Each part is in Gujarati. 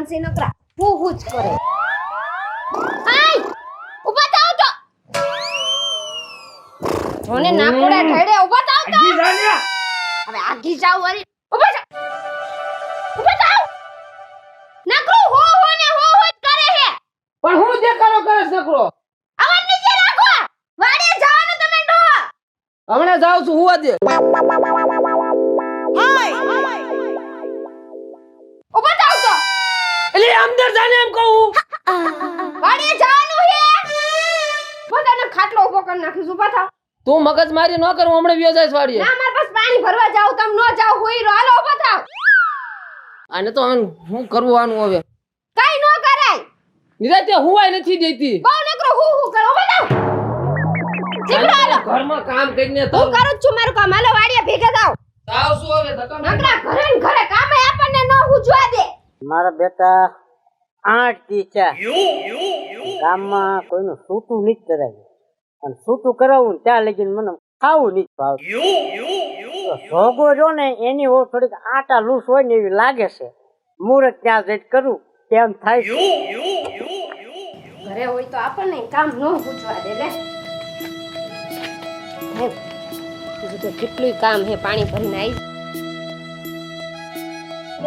જવાન છે નકરા હું જ કરે આય ઉભા થાવ તો મને નાકોડા ઠેડે ઉભા થાવ તો આગી જાન્યા હવે આગી જાવ વરી ઉભા થાવ નકરો હો ને હો જ કરે હે પણ હું દેખાડો કરસ નકરો અવાજ નીચે રાખો વાડીએ જવાનું તમે ડો હમણાં જાવ છું હું આજે ઉભા થાવ તો એટલે અંદર જાને એમ કહું વાડીએ જવાનું હે બધાને ખાટલો ઉભો કરી નાખીશ ઉભા થાવ તું મગજ મારી ન કર હું હમણાં વ્યો જઈશ વાડીએ ના માર પાસ પાણી ભરવા જાવ તમ ન જાવ હોઈ રો હાલો ઉભા થાવ આને તો હવે હું કરવું આનું હવે કાઈ ન કરાય નિરાતે હુવાય નથી દેતી બહુ નકરો હું કરો ઉભા થાવ જીગડો હાલો ઘરમાં કામ કરીને તો હું કરું જ છું મારું કામ હાલો વાડીએ ભેગા થાવ જાવ છું હવે ધક્કા નકરા ઘરે ને ઘરે કામે આપણને ન હુજવા દે મારા બેટા 8 દી છે ગામમાં કોઈનું સૂતું નથી કરાવ્યું અને સૂતું કરાવવું ત્યાં લગીને મને ખાવું નથી ભાવતું ભોગો જો ને એની ઓ થોડીક આટા લૂસ હોય ને એવી લાગે છે મુહૂર્ત ત્યાં જઈને કરું તેમ થાય છે ઘરે હોય તો આપણને કામ ન હુજવા દે લે હે બીજું તો કેટલું કામ હે પાણી ભરીને આવી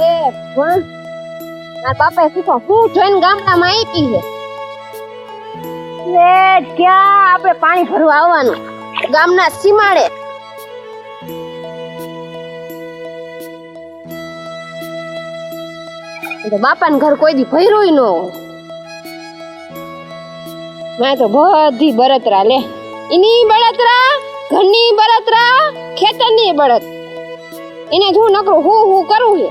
એ કોણ મારા બાપાએ શીખો હું જોઈને ગામડામાં આવી છે એ ક્યાં આપણે પાણી ભરવા આવવાનું ગામના સીમાડે તો બાપાને ઘર કોઈ દી ભર્યું ન હોય મેં તો બધી બળતરા લે એની બળતરા ઘરની બળતરા ખેતરની બળત એને હું નકરું હું કરું છે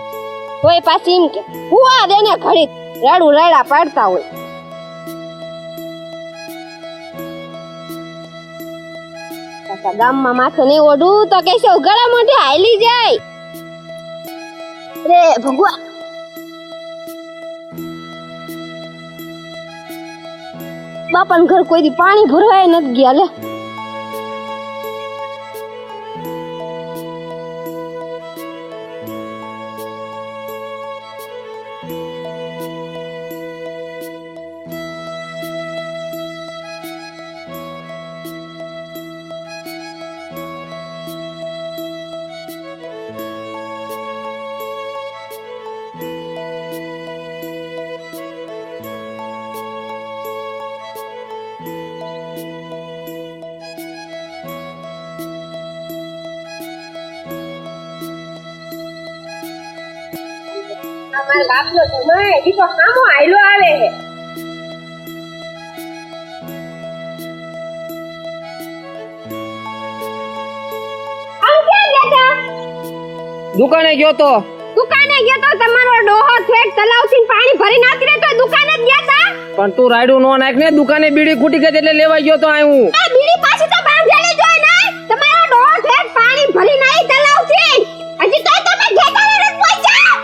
તોય પાછી એમ કે હુવા દેને ઘડી રાડું રાડા પાડતા હોય ગામમાં માથે નહીં ઓઢું તો કહેશે ગળા મોઢે હાલી જાય રે ભગવાન બાપાને ઘર કોઈ દી પાણી ભરવાય નથી ગયા લે અમાર બાપનો સમય દીકો સામો આયલો આવે હે આમ ક્યાં ગયા દુકાને ગયો તો દુકાને ગયો તો તમારો ડોહો થેટ તલાવથી પાણી ભરી નાખી રે તો દુકાને જ ગયા તા પણ તું રાયડું નો નાખ ને દુકાને બીડી ખૂટી ગઈ એટલે લેવા ગયો તો આયું આ બીડી પાછી તો બાંધેલી જોઈ ને તમારો ડોહો થેટ પાણી ભરી નાઈ તલાવથી હજી તો તમે ઘેટા રે પહોંચ્યા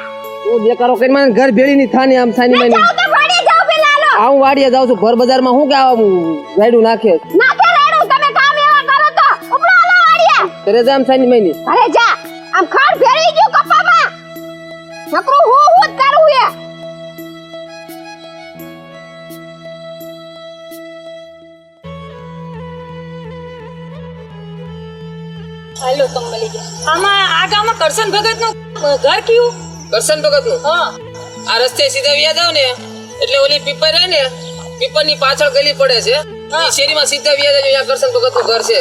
તું જે કરો કે મને ઘર ભેળી ની થાની આમ સાની ના માની જાવ તો વાડીએ જાવ પેલા લો આવું વાડીએ જાઉં છું ભર બજારમાં હું કે આવું રાયડું નાખે નાખે રાડું તમે કામ એવા કરો તો ઉપડો આલો વાડીએ કરે જા આમ સાની માની અરે જા આમ ખાડ ફેરવી ગયું કપામાં નકરું હું જ કરું એ હાલો કમલી આમાં આ ગામમાં કરશન ભગત નું ઘર કયું કરશન ભગત નું હા આ રસ્તે સીધા વ્યા જાવ ને એટલે ઓલી પીપર રહે ને પીપર ની પાછળ ગલી પડે છે હા. ઈ શેરીમાં સીધા વ્યા જાવ અહીંયા કરશન ભગત નું ઘર છે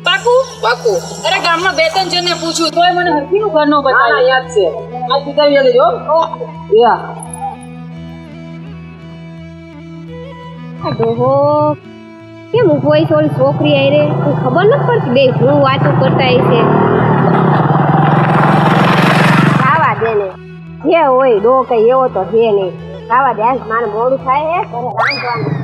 પાકું પાકું અરે ગામમાં બે ત્રણ જણને પૂછ્યું તોય મને હરખીનું ઘર નો હા બતાવ્યું યાદ છે આ સીધા વ્યા જજો યા આ ડોહો કેમ કોઈ સોલ છોકરી આઈ રે કોઈ ખબર ન પડતી બે હું વાતો કરતા આઈ છે ખાવા દે ને જે હોય ડો કઈ એવો તો છે નહીં ખાવા દે મારે મોડું થાય હે ઘરે રાંધવાનું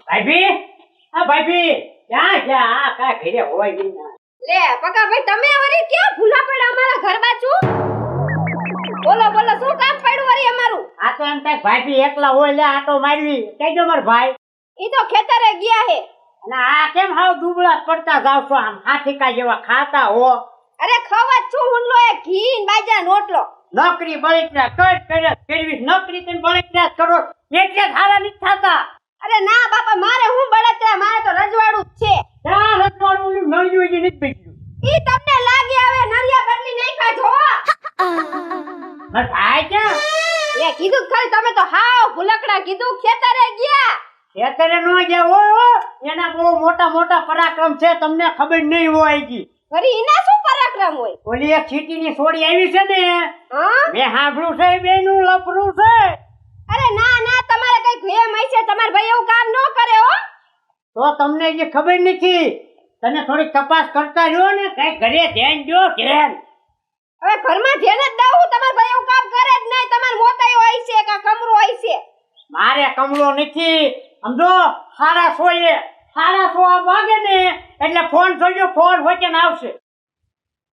ભાઈબી હા ભાઈબી ક્યાં ક્યાં આ કા ઘરે હોય નહીં લે પકા ભાઈ તમે વરી ક્યાં ભૂલા પડ્યા અમારા ઘર બાજુ બોલો બોલો શું કામ પડ્યું વરી અમારું આ તો એમ થાય ભાઈબી એકલા હોય લે આટો મારવી કહેજો માર ભાઈ ઈ તો ખેતરે ગયા હે. અને આ કેમ હાવ દુબળા પડતા જાવ છો આમ હાથીકા જેવા ખાતા હો? અરે ખવા છું હુંડલો એ ઘી ને બાજરા રોટલો. નોકરી બળતરા કરવી નોકરી તમે બળતરા કરો એટલે સારા નથી થતા. અરે ના બાપા મારે હું બળતરા, મારે તો રજવાડું જ છે. ત્યાં રજવાડું નળિયું જ નથી બેઠ્યું. ઈ તમને લાગે હવે નરિયા બદલી નાખ્યા છો. બસ આ ક્યાં એ કીધું ખરી તમે તો હાવ ભૂલકડા કીધું ખેતરે ગયા. ખેતરે નો ગયા હો, એના બહુ મોટા મોટા પરાક્રમ છે, તમને ખબર નહીં હોય જી. ફરી ઈના શું પરાક્રમ હોય? ઓલી એક ચીટીની છોડી આવી છે ને, હા મેં સાંભળ્યું છે બેનું લફરું છે. અરે ના ના તમારે કઈક વેમ હશે, તમાર ભાઈ એવું કામ ન કરે હો. તો તમને જે ખબર નથી, તમે થોડી તપાસ કરતા રહ્યો ને, કઈ ઘરે ધ્યાન દો ધ્યાન. હવે ઘરમાં ધ્યાન જ દઉં, તમાર ભાઈ એવું કામ કરે જ નહીં. તમાર મોતાયો હોય છે કે કમરો હોય છે? મારે કમળો નથી, સમજો. સારા સોએ વાગે ને એટલે ફોન જોજો, ફોન વચ્ચે આવશે.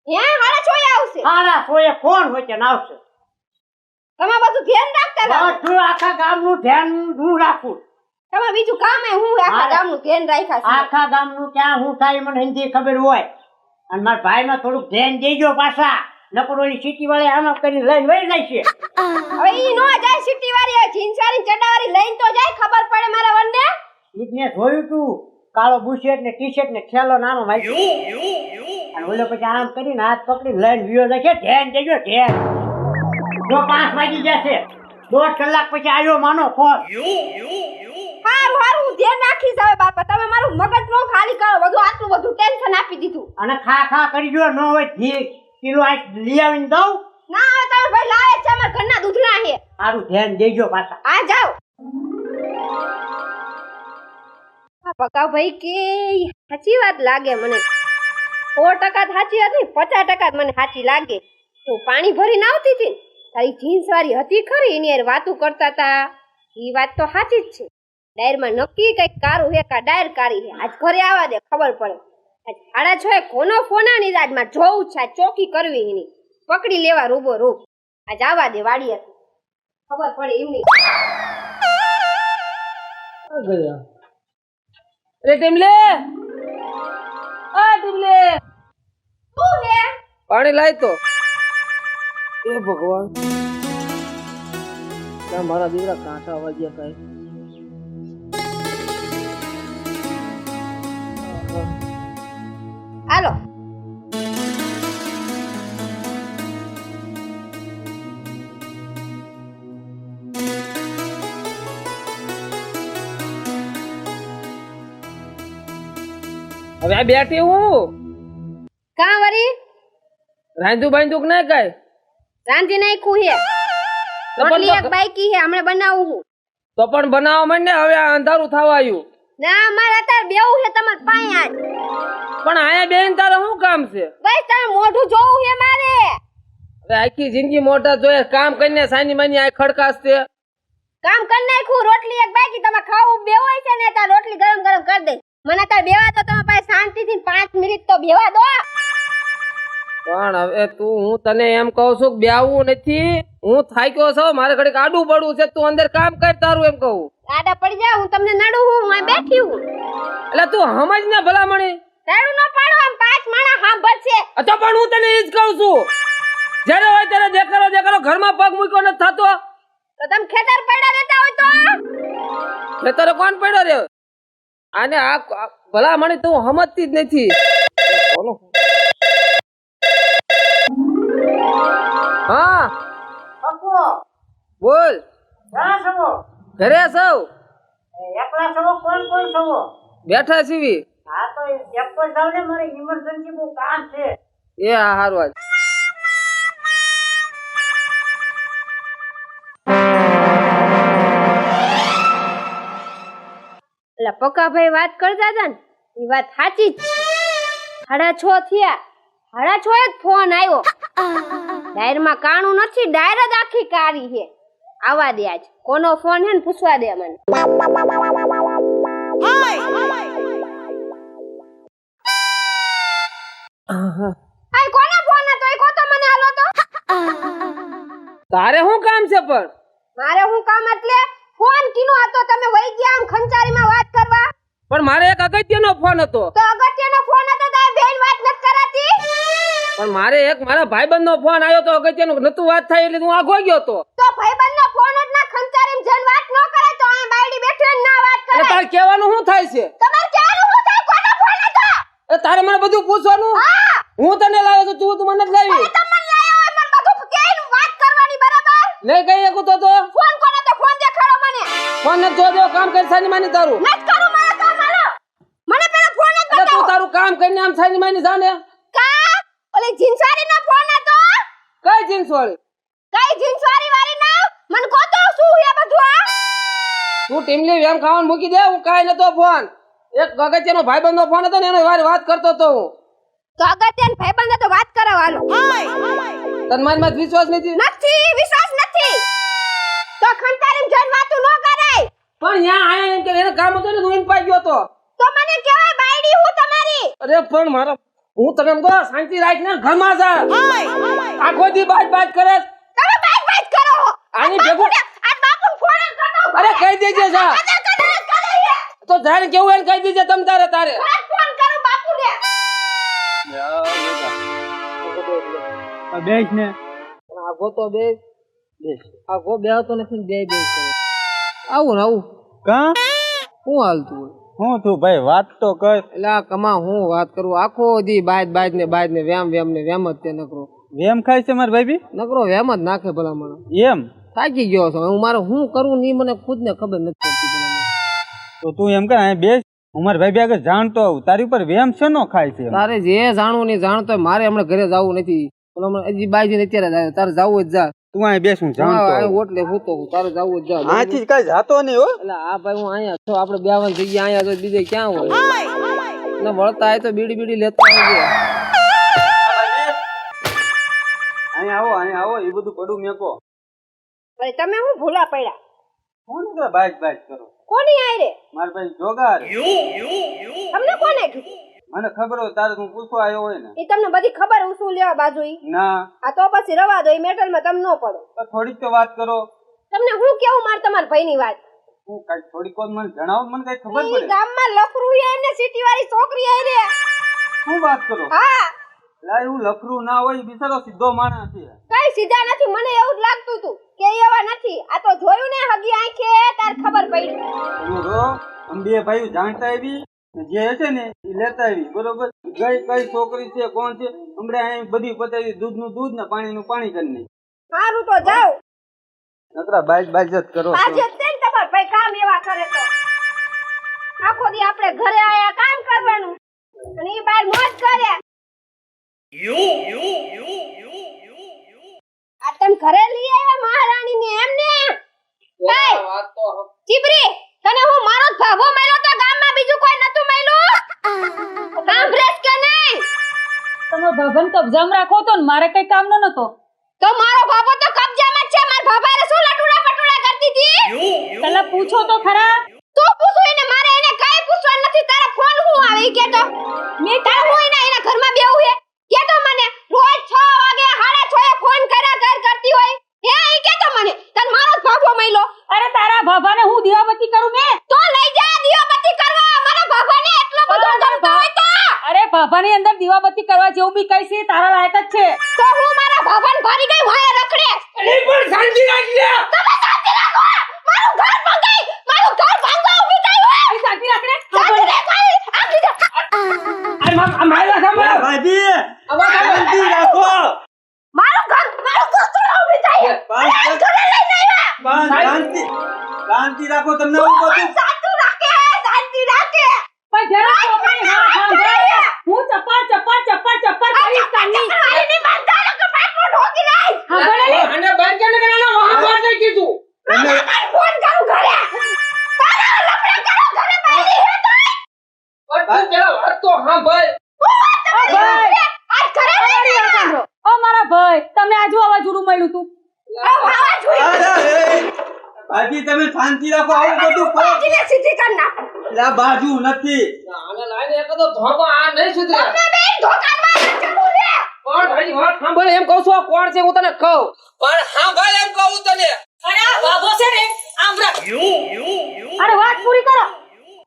હે હારા છોય આવશે. સારા સોએ ફોન વચ્ચે આવશે. તમે બધું ધ્યાન રાખતા રહો. બધું આખા ગામનું ધ્યાન હું રાખું. તમારે બીજું કામ હે હું આખા મારે ગામનું ધ્યાન રાખ્યા છે. આખા ગામનું ક્યાં હું થાય મને હિન્દી ખબર હોય. અને મારા ભાઈમાં થોડુંક ધ્યાન દેજો પાછા, નકર ઓલી સિટી વાળી આમાં કરીને લઈને વહી જાય છે. હવે ઈ નો જાય સિટી વાળી, જીન્સ વાળી ચડાવાળી લઈને તો જાય, ખબર પડે મારા વનને. ઈજને જોયું તું, કાળો બુશર્ટ ને ટી-શર્ટ ને થેલો નાનો મારી, અને ઓલો પછી આમ કરીને હાથ પકડીને લઈને વિયો જાય છે. ધ્યાન દેજો ધ્યાન. જો 5 વાગી જશે, 1.5 કલાક પછી આવ્યો માનો ફોન. હારું હારું હું ધ્યાન રાખીશ. હવે બાપા તમે મારું મગજ નો ખાલી કરો, બધું આટલું બધું ટેન્શન આપી દીધું. અને ખા કરી જો, ન હોય ઘી કિલો આ લઈ આવીને દઉં. ના હવે તમે ભાઈ લાવે છે, અમારા ઘરના દૂધના છે. સારું ધ્યાન દેજો પાછા. આ જાઓ. આ પકા ભાઈ કે સાચી વાત લાગે મને. 100% સાચી હતી, 50% મને સાચી લાગે. હું પાણી ભરીને આવતી હતી, તારી જીન્સ વાળી હતી ખરી, એની યાર વાતું કરતા હતા. ઈ વાત તો સાચી જ છે. ડાયરમાં નક્કી કઈક કારું હે કા ડાયર કારી હે. આજ ઘરે આવવા દે, ખબર પડે. આજ 6:30 કોનો ફોન આની આજ માં જોવું છે, ચોકી કરવી એની, પકડી લેવા રૂબો રૂબ. આજ આવવા દે વાડીએ, ખબર પડે એમની. અરે ટીમલે, આ ટીમલે શું હે? પાણી લાય તો. એ ભગવાન, ના મારા દીકરા કાંટા વાગ્યા સાહેબ. હાલો. હવે આ બેઠી હું કાં વરી રાંધું બાંધું નહીં કઈ રાંધી નાખ્યું હે. રોટલી એક બાકી હે, હમણાં બનાવું હું. તો પણ બનાવવા માંડ ને, હવે આ અંધારું થવા આવ્યું. ના મારે અત્યારે બેવું હે તમાર પાસે આજ. પણ આયા બેન તારે શું કામ છે? બસ તારે મોઢું જોવું હે મારે. હવે આખી જિંદગી મોટા જોઈએ, કામ કરીને સાની માની આ ખડકાસ છે. કામ કરી નાખ્યું, રોટલી એક બાકી. તમે ખાવું બેવું હોય છે ને તાર રોટલી ગરમ ગરમ કરી દે. મને તાર બેવા તો તમે પાસે શાંતિથી 5 મિનિટ તો બેવા દો. પણ હવે તું, હું તને એમ કહું છું કે બેવું નથી, હું થાક્યો છું, મારે ઘડીક આડું પડવું છે, તું અંદર કામ કર તારું, એમ કહું. આડા પડી જા, હું તમને નડું હું અહીં બેઠી હું. એટલે તું સમજ ને ભલામણી. તારું ન પાડો, આમ 5 માણા સાંભળશે. તો પણ હું તને ઈ જ કહું છું, જ્યારે હોય ત્યારે દેખાડો ઘરમાં પગ મૂક્યો નથી થતો. તો તમે ખેતર પડ્યા રહેતા હોય તો ખેતરે કોણ પડ્યો રે? આને આ ભલામણી તું સમજતી જ નથી. હા પપ્પુ, બોલ. ક્યાં છો? ઘરે સૌ એકલા છો? કોણ છો? બેઠા સીવી. હા તો એક પર જાવ ને, મારે ઇમરજન્સી બહુ કામ છે. એ હા હારું આજ. એટલે પક્કાભાઈ વાત કરતા હતા ને, એ વાત સાચી જ છે. 6:30 થયા, 6:30 જ ફોન આવ્યો. ડાયરમાં કાણું નથી, ડાયર જ આખી કારી છે. આવા દે આજ કોનો ફોન હે ને પૂછવા દે મને. આ કોનો ફોન હતો? એ કોતો મને હાલો તો. તારે શું કામ છે? પણ મારે હું કામ એટલે ફોન કીનો હતો તમે વઈ ગયા આમ ખંચારીમાં વાત કરવા પણ મારે એક અગત્યનો ફોન હતો. તો અગત્યનો ફોન હતો તો બેન વાત નથી કરાતી પણ મારે એક મારા ભાઈબંધનો ફોન આવ્યો તો અગત્યનો નતું વાત થાય એટલે હું આગો ગયો તો. તો ભાઈબંધનો ફોન જ ના ખંચારીમાં જન વાત ન કરે તો અહીં બાયડી બેઠી હોય ને ના વાત એટલે કરે તાર કહેવાનું શું થાય છે? તમાર કહેવાનું હું થાય કોનો ફોન હતો એ તારે મને બધું પૂછવાનું? હા હું તને લાવ્યો તો તું મને જ લાવી. તમને લાયો હોય મને બધું કેન વાત કરવાની બરાબર નહીં કઈ એકું તો ફોન કોનો તો ફોન દેખાડો મને ફોન ને જો દે કામ કરી સાની માની તારું. નત કરું મારા કામ હાલો મને પેલા ફોન જ એટલે તું બતાવો તારું કામ કરીને આમ સાની માની જાને. કા ઓલી જીન્સવાળીનો ફોન હતો કઈ જીન્સ વાળી? કઈ જીન્સવાળી વાળી ના મને કોતો શું હે બધું આ તું ટીમલી વેમ ખાવાનું મૂકી દે. હું કાઈ નતો ફોન. એક અગત્યનો ભાઈબંધનો ફોન હતો ને એનો વાત કરતો તો હું. તો અગત્યનો ભાઈબંધ તો વાત કરો હાલો તન મારી વિશ્વાસ નથી. નથી વિશ્વાસ નથી તો ખંતારીમ જન વાતું ન કરાય પણ ન્યા આયા એમ કે એને કામ હતું ને હું એને પાઈ ગયો તો. તો મને કહેવાય બાયડી હું તમારી અરે પણ મારો હું તને એમ કહું શાંતિ રાખને ઘરમાં જા. આખો દી બાજ કરે. તમે બાઈક કરો આની ભેગું આ બાપુ ફોન જ કરતો અરે કહી દેજે જા. તો જાણે કેવું એને કહી દેજે તમ તારે ફોન કરું બાપુને બેસ ને આગો તો બે આગો બે તો નથી બે કરે. આવું ને આવું કા શું હાલતું હોય? હું તું ભાઈ વાત તો કર. એટલે આ કમા હું વાત કરું આખો દી બાજ ને વ્યામ જ તે નકરો વેમ ખાય છે મારા ભાઈ નકરો વ્યામ જ નાખે ભલા મને. એમ થાકી ગયો છું હું મારે શું કરું ની મને ખુદ ને ખબર નથી પડતી ભલા મને. તો તું એમ કર અહીં બેસ હું મારા ભાઈ આગળ જાણતો આવું તારી ઉપર વેમ છે નો ખાય છે. તારે જે જાણવું નહીં જાણતો હોય. મારે હમણાં ઘરે જવું નથી. હજી બાજી ને અત્યારે જાય તારે જવું જ જા. તું અહીં બેસ હું જાણતો આવું. ઓટલે હું તો તારે જવું જ જા. આથી કઈ જાતો નહીં હો. એટલે આ ભાઈ હું અહીંયા છો આપણે બેવાન થઈ ગયા અહીંયા તો બીજે ક્યાં હોય ને વળતા હોય તો બીડી લેતા આવજે. અહીં આવો એ બધું પડું મેકો. અરે તમે હું ભૂલા પડ્યા કોણ કે બાઈક કરો કોની આઈ રે મારા ભાઈ જોગાર. તમને કોને કીધું મને ખબર હોય તારે તું પૂછવા આવ્યો હોય ને. એ તમને બધી ખબર ઉસુલ લેવા બાજુ ઈ ના આ તો પછી રવા દો ઈ મેટલમાં તમે ન પડો તો થોડીક તો વાત કરો. તમને હું કેવું માર તમાર ભાઈની વાત હું કઈ થોડીક વાર મને જણાવો મને કઈ ખબર ઈ પડે. ગામમાં લફરું હે ને સિટી વાળી છોકરી આઈ રે શું વાત કરો? હા લા એવું લખરું ના હોય ઈ બિચારો સીધો માણસ છે. કઈ સીધા નથી મને એવું જ લાગતું હતું કે એવા નથી આ તો જોયું ને હગી આંખે તાર ખબર પડી એનું રો અમે બે ભાઈ જાણતા આવી ને જે છે ને એ લેતા આવી બરોબર. કઈ છોકરી છે કોણ છે હમણાં અહીં બધી પતાવી દૂધનું દૂધ ને પાણીનું પાણી કરી નાખી. સારું તો જાઓ નકરા બાજ જ કરો છો. આજે જ ને તમાર ભાઈ કામ એવા કરે તો આખો દી આપણે ઘરે આયા કામ કરવાનું અને ઈ બાર મોજ કરે આ તમ ઘરે લઈ આવ્યા મહારાણી ને એમને કઈ વાત તો ચીબરી તને હું મારો જ ભાભો મળ્યો તો ગામમાં બીજું કોઈ નતું મળ્યું સાંભળેસ કે નહીં તમે ભવન કબજામાં રાખો તો ને મારે કઈ કામ નતો. તો મારો ભાભો તો કબજામાં જ છે મારા ભાભાએ શું લટુડા પટુડા કરતી હતી પેલા પૂછો તો ખરા. તું પૂછું એને મારે એને કઈ પૂછવાનું નથી તારા ફોન હું આવે ઈ કે તો મેં તાર હું એના ઘરમાં બેહું હે કે તો મને રોજ 6 વાગે 6:30 એ ફોન કરતી હોય હે ઈ કે તો મને તન મારો જ ભાભો મળ્યો અરે તારા ભાભાને હું દીવાબત્તી કરું ને. તો લઈ જા દીવાબત્તી કરવા મારા ભાભાને એટલો બધો ગમતો હોય તો અરે ભાભાની અંદર દીવાબત્તી કરવા જેવું બી કઈ છે તારા લાયક જ છે. તો હું મારા ભાભાને ભારી ગઈ વાય રખડે અરે પણ શાંતિ રાખ લે. તમે શાંતિ રાખો મારું ઘર ભાંગવા ઊભી થઈ હોય શાંતિ રાખ રે. શાંતિ રાખો આખી આ મારા સામે ભાભી અવાજ આવે. શાંતિ રાખો. મારું ઘર થોડા ઊભી થઈ શાંતિ રાખો તમને હું કહું છું. શાંતિ રાખે પણ જરા છોકરી હા હું ચપ્પર કરીશ કાની. આની બંધારો કે પેટનો ઢોકી નહીં હા ભલે લે. અને બંધ કરીને ગણાનો વહાં મારને કીધું. તમે ફોન કરું ઘરે તારા લફડે કરો ઘરે બાયડી હે તો પણ તું પેલા વાત તો સાંભળ. આજ ઘરે નહીં ઓ મારા ભાઈ તમને આજુ વાવાઝોડું મળ્યું તું. આવા જોઈ ભાભી તમે શાંતિ રાખો આવું બધું કરો. બાજીને સીધી કર નાખ લા બાજુ નથી. આને લાઈને એક તો ધોકો આ નહીં સુધરે. તમને બે ધોકાનમાં ચડું રે પણ ભાઈ વાત સાંભળ એમ કહું છું આ કોણ છે હું તને કહું પણ સાંભળ એમ કહું તને. અરે આ ભાભો છે ને આમ રાખ.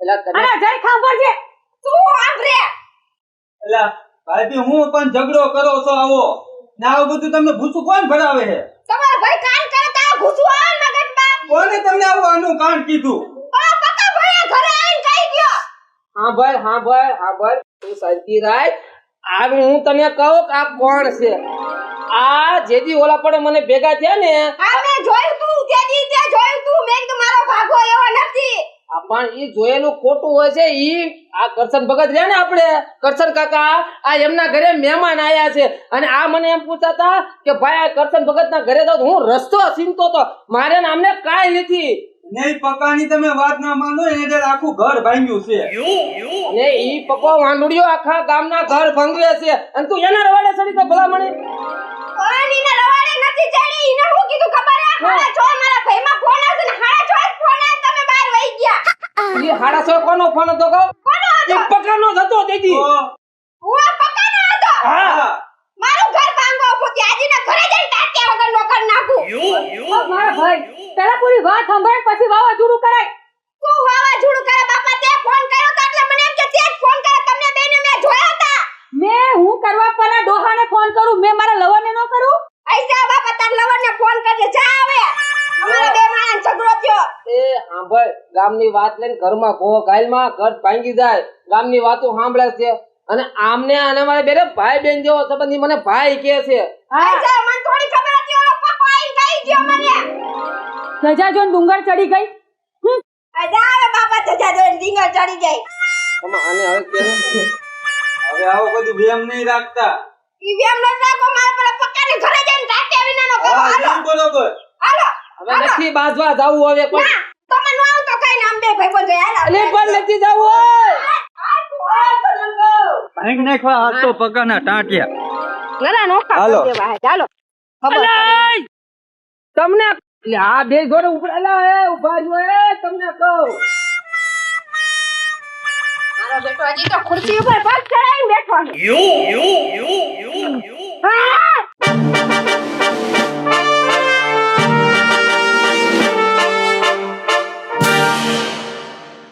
એલા તને અરે જય સાંભળજે તું આંભરે એલા ભાઈ હું પણ ઝઘડો કરો છો આવો ને આવું બધું તમને ભૂસું કોણ ભરાવે છે તમારો ભાઈ કાન કરે તા ઘૂસવા મગજમાં કોને તમને આવું આનું કાંડ કીધું પકા ભાઈ ઘરે આવીને કહી ગયો હા ભાઈ તું શાંતિ રાખ આ હું તને કહું કે આ કોણ છે આ જેદી ઓલા પડે મને ભેગા થયા ને હા મેં જોયું તું તે જોયું તું મેં કીધું મારો ભાગો એવો નથી આ પણ ઈ જોયેલું ખોટું હોય છે ઈ આ કરશન ભગત રહ્યા ને આપણે કરશન કાકા આ એમના ઘરે મહેમાન આયા છે અને આ મને એમ પૂછતા કે ભાઈ આ કરશન ભગત ના ઘરે જાઉં હું રસ્તો સીમતો તો મારે ને આમને કાંઈ નથી નહીં પકાની તમે વાત ના માનો એને આખું ઘર ભાંગ્યું છે ને ઈ પકો વાંડુડિયો આખા ગામના ઘર ભંગવે છે અને તું એના રવાડે ચડી તો ભલામણી પાણીને રવાડે નથી ચડી એને હું કીધું ખબર હે હાડા છો મારા ભાઈમાં ફોન આવશે ને હાડા છો ફોન આવે તમે બહાર વઈ ગયા ઈ હાડા સો કોનો ફોન હતો કહો કોનો હતો એક પકાનો જ હતો દીદી હું પકાનો હતો હા મારું ઘર ભાંગો ઉભો ત્યાજીને ઘરે જઈને ટાટિયા વગર નોકર નાખું ઓ મારા ભાઈ પેલા પૂરી વાત સાંભળ પછી વાવાઝોડું કરાય તું વાવાઝોડું કરે બાપા તે ફોન કર્યો તો એટલે મને એમ કે તે જ ફોન કરે તમને બેને મેં જોયા હતા મેં હું કરવા પરા ડોહાને ફોન કરું મેં મારા લવરને ન કરું આઈ જા બાપા તાર લવરને ફોન કરજે જા હવે અમારા બે માણસ ઝઘડો થયો એ સાંભળ ગામની વાત લઈને ઘરમાં ગો ગાયલમાં ઘર ભાંગી જાય ગામની વાતો સાંભળે છે અને આમને અને મારે બેરે ભાઈ બેન જેવો સંબંધી મને ભાઈ કહે છે આઈ જા મને થોડી ખબર હતી ઓલો પકો આઈ ગઈ ગયો મને સજા જોન ડુંગર ચડી ગઈ આ જા હવે બાપા જજા દોઈને ડીંગર ચડી જાય તમે આને હવે કેમ હવે આવું બધું વેમ નહીં રાખતા ઈ વેમ ન રાખો મારે પેલા પક્કાને ઘરે જઈને ટાટિયા વિનાનો કરો હા હાલો એમ બરોબર હાલો હવે નથી બાજવા જાવું હવે પણ ના તમે નો આવ તો કઈ નામ બે ભાઈ બોલ જાય અલે પણ નથી જાવું ભાંગ નાખવા હાથ તો પકાના ટાંટિયા ના નોખા હાલો. કરી દેવા હે ચાલો ખબર અલે! તમને એટલે આ બે જોડે ઉપડેલા એ ઉભા જો એ તમને કહું મારો બેટો હજી તો ખુરશી ઉપર પગ ચડાવીને બેઠો છે